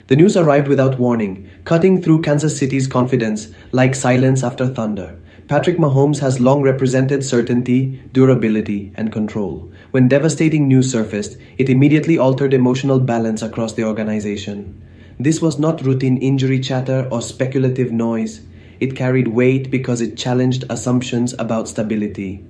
The news arrived without warning, cutting through Kansas City's confidence like silence after thunder. Patrick Mahomes has long represented certainty, durability, and control. When devastating news surfaced, it immediately altered emotional balance across the organization. This was not routine injury chatter or speculative noise. It carried weight because it challenged assumptions about stability.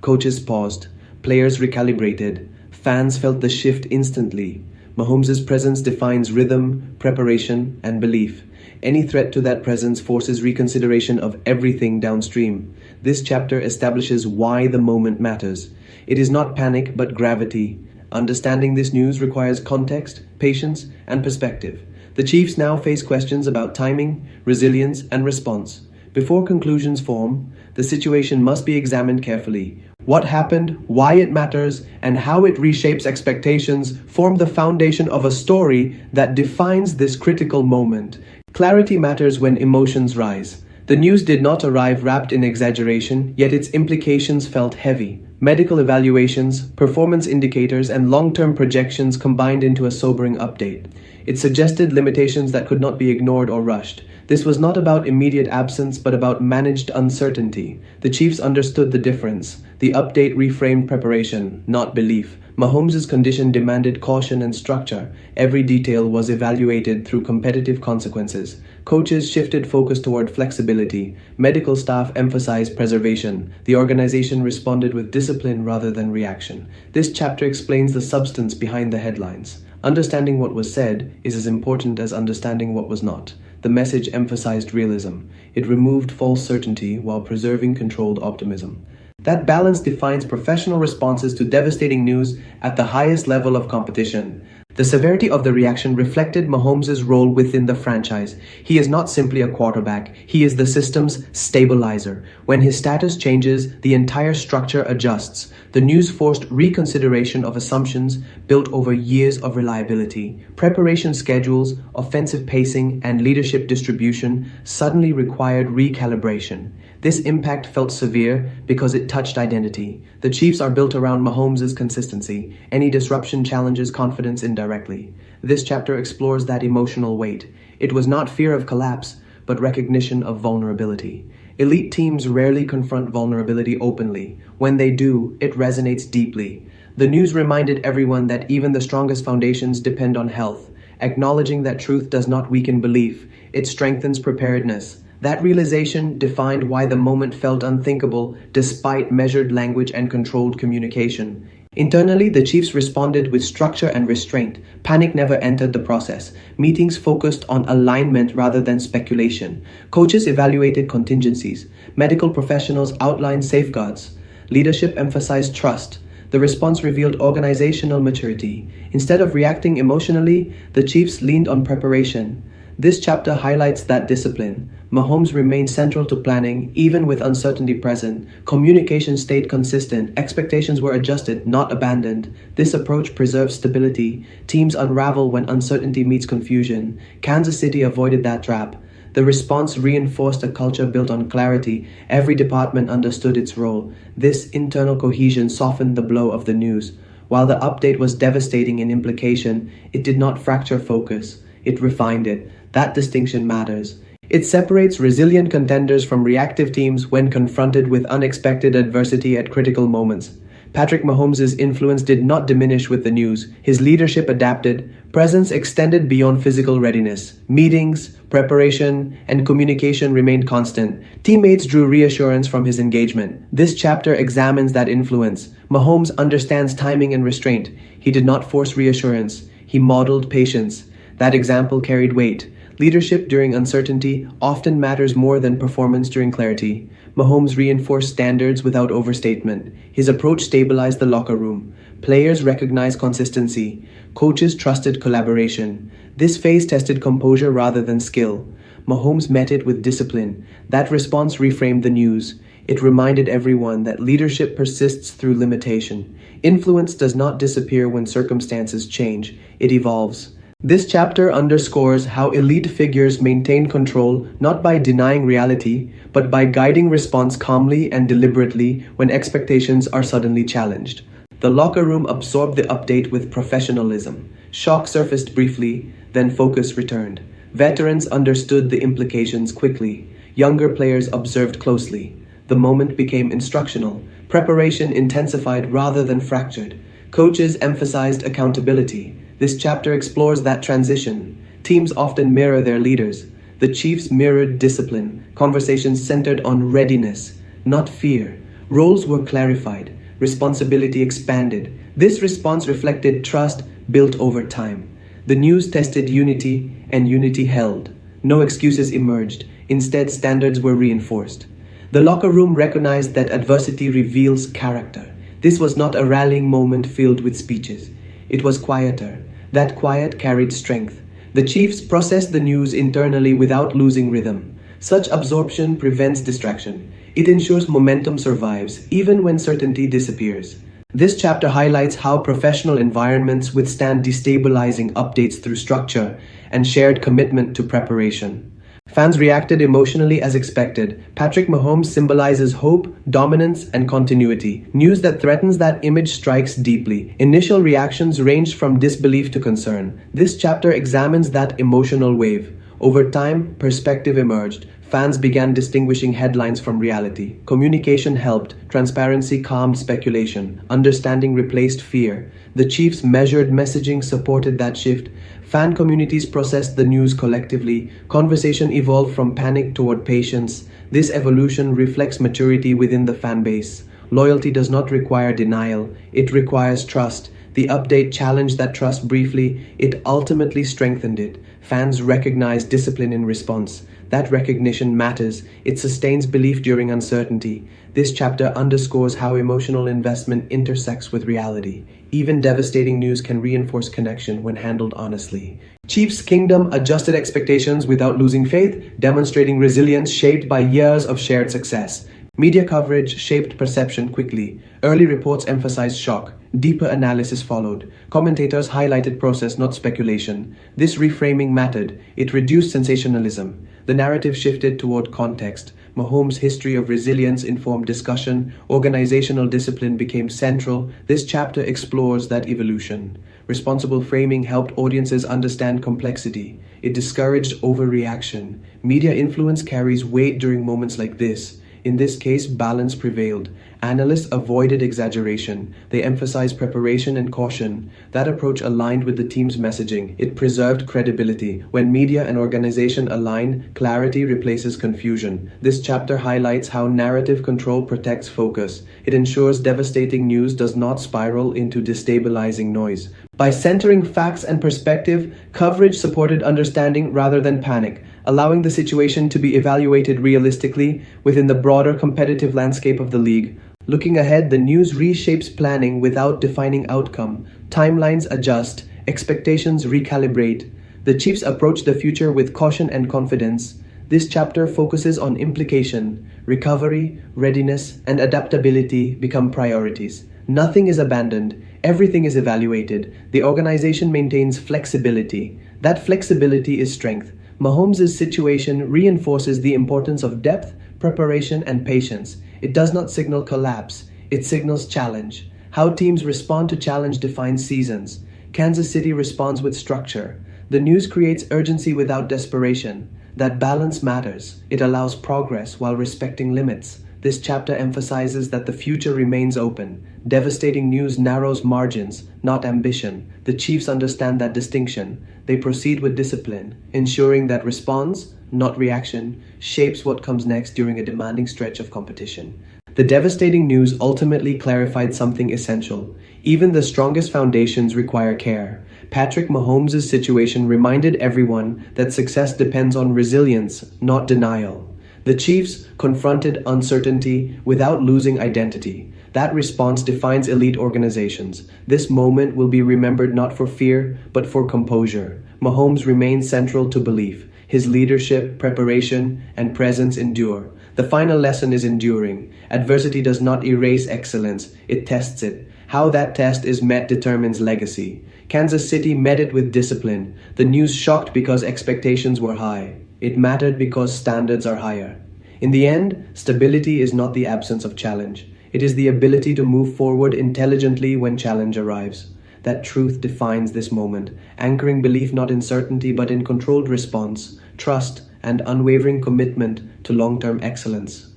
Coaches paused, players recalibrated, fans felt the shift instantly. Mahomes' presence defines rhythm, preparation, and belief. Any threat to that presence forces reconsideration of everything downstream. This chapter establishes why the moment matters. It is not panic, but gravity. Understanding this news requires context, patience, and perspective. The Chiefs now face questions about timing, resilience, and response. Before conclusions form, the situation must be examined carefully. What happened, why it matters, and how it reshapes expectations form the foundation of a story that defines this critical moment. Clarity matters when emotions rise. The news did not arrive wrapped in exaggeration, yet its implications felt heavy. Medical evaluations, performance indicators, and long-term projections combined into a sobering update. It suggested limitations that could not be ignored or rushed. This was not about immediate absence, but about managed uncertainty. The Chiefs understood the difference. The update reframed preparation, not belief. Mahomes' condition demanded caution and structure. Every detail was evaluated through competitive consequences. Coaches shifted focus toward flexibility. Medical staff emphasized preservation. The organization responded with discipline rather than reaction. This chapter explains the substance behind the headlines. Understanding what was said is as important as understanding what was not. The message emphasized realism. It removed false certainty while preserving controlled optimism. That balance defines professional responses to devastating news at the highest level of competition. The severity of the reaction reflected Mahomes' role within the franchise. He is not simply a quarterback, he is the system's stabilizer. When his status changes, the entire structure adjusts. The news forced reconsideration of assumptions built over years of reliability. Preparation schedules, offensive pacing, and leadership distribution suddenly required recalibration. This impact felt severe because it touched identity. The Chiefs are built around Mahomes' consistency. Any disruption challenges confidence indirectly. This chapter explores that emotional weight. It was not fear of collapse, but recognition of vulnerability. Elite teams rarely confront vulnerability openly. When they do, it resonates deeply. The news reminded everyone that even the strongest foundations depend on health. Acknowledging that truth does not weaken belief, it strengthens preparedness. That realization defined why the moment felt unthinkable despite measured language and controlled communication. Internally, the Chiefs responded with structure and restraint. Panic never entered the process. Meetings focused on alignment rather than speculation. Coaches evaluated contingencies. Medical professionals outlined safeguards. Leadership emphasized trust. The response revealed organizational maturity. Instead of reacting emotionally, the Chiefs leaned on preparation. This chapter highlights that discipline. Mahomes remained central to planning, even with uncertainty present. Communication stayed consistent. Expectations were adjusted, not abandoned. This approach preserves stability. Teams unravel when uncertainty meets confusion. Kansas City avoided that trap. The response reinforced a culture built on clarity. Every department understood its role. This internal cohesion softened the blow of the news. While the update was devastating in implication, it did not fracture focus. It refined it. That distinction matters. It separates resilient contenders from reactive teams when confronted with unexpected adversity at critical moments. Patrick Mahomes' influence did not diminish with the news. His leadership adapted. Presence extended beyond physical readiness. Meetings, preparation, and communication remained constant. Teammates drew reassurance from his engagement. This chapter examines that influence. Mahomes understands timing and restraint. He did not force reassurance. He modeled patience. That example carried weight. Leadership during uncertainty often matters more than performance during clarity. Mahomes reinforced standards without overstatement. His approach stabilized the locker room. Players recognized consistency. Coaches trusted collaboration. This phase tested composure rather than skill. Mahomes met it with discipline. That response reframed the news. It reminded everyone that leadership persists through limitation. Influence does not disappear when circumstances change. It evolves. This chapter underscores how elite figures maintain control not by denying reality, but by guiding response calmly and deliberately when expectations are suddenly challenged. The locker room absorbed the update with professionalism. Shock surfaced briefly, then focus returned. Veterans understood the implications quickly. Younger players observed closely. The moment became instructional. Preparation intensified rather than fractured. Coaches emphasized accountability. This chapter explores that transition. Teams often mirror their leaders. The Chiefs mirrored discipline. Conversations centered on readiness, not fear. Roles were clarified. Responsibility expanded. This response reflected trust built over time. The news tested unity, and unity held. No excuses emerged. Instead, standards were reinforced. The locker room recognized that adversity reveals character. This was not a rallying moment filled with speeches. It was quieter. That quiet carried strength. The Chiefs processed the news internally without losing rhythm. Such absorption prevents distraction. It ensures momentum survives, even when certainty disappears. This chapter highlights how professional environments withstand destabilizing updates through structure and shared commitment to preparation. Fans reacted emotionally as expected. Patrick Mahomes symbolizes hope, dominance, and continuity. News that threatens that image strikes deeply. Initial reactions ranged from disbelief to concern. This chapter examines that emotional wave. Over time, perspective emerged. Fans began distinguishing headlines from reality. Communication helped. Transparency calmed speculation. Understanding replaced fear. The Chiefs' measured messaging supported that shift. Fan communities processed the news collectively. Conversation evolved from panic toward patience. This evolution reflects maturity within the fan base. Loyalty does not require denial, it requires trust. The update challenged that trust briefly, it ultimately strengthened it. Fans recognized discipline in response. That recognition matters. It sustains belief during uncertainty. This chapter underscores how emotional investment intersects with reality. Even devastating news can reinforce connection when handled honestly. Chiefs Kingdom adjusted expectations without losing faith, demonstrating resilience shaped by years of shared success. Media coverage shaped perception quickly. Early reports emphasized shock. Deeper analysis followed. Commentators highlighted process, not speculation. This reframing mattered. It reduced sensationalism. The narrative shifted toward context. Mahomes' history of resilience informed discussion. Organizational discipline became central. This chapter explores that evolution. Responsible framing helped audiences understand complexity. It discouraged overreaction. Media influence carries weight during moments like this. In this case, balance prevailed. Analysts avoided exaggeration. They emphasized preparation and caution. That approach aligned with the team's messaging. It preserved credibility. When media and organization align, clarity replaces confusion. This chapter highlights how narrative control protects focus. It ensures devastating news does not spiral into destabilizing noise. By centering facts and perspective, coverage supported understanding rather than panic, allowing the situation to be evaluated realistically within the broader competitive landscape of the league. Looking ahead, the news reshapes planning without defining outcome. Timelines adjust, expectations recalibrate. The Chiefs approach the future with caution and confidence. This chapter focuses on implication. Recovery, readiness, and adaptability become priorities. Nothing is abandoned. Everything is evaluated. The organization maintains flexibility. That flexibility is strength. Mahomes' situation reinforces the importance of depth, preparation, and patience. It does not signal collapse, it signals challenge. How teams respond to challenge defines seasons. Kansas City responds with structure. The news creates urgency without desperation. That balance matters. It allows progress while respecting limits. This chapter emphasizes that the future remains open. Devastating news narrows margins, not ambition. The Chiefs understand that distinction. They proceed with discipline, ensuring that response, not reaction, shapes what comes next during a demanding stretch of competition. The devastating news ultimately clarified something essential. Even the strongest foundations require care. Patrick Mahomes' situation reminded everyone that success depends on resilience, not denial. The Chiefs confronted uncertainty without losing identity. That response defines elite organizations. This moment will be remembered not for fear, but for composure. Mahomes remains central to belief. His leadership, preparation, and presence endure. The final lesson is enduring. Adversity does not erase excellence, it tests it. How that test is met determines legacy. Kansas City met it with discipline. The news shocked because expectations were high. It mattered because standards are higher. In the end, stability is not the absence of challenge. It is the ability to move forward intelligently when challenge arrives. that truth defines this moment, anchoring belief not in certainty but in controlled response, trust, and unwavering commitment to long term excellence.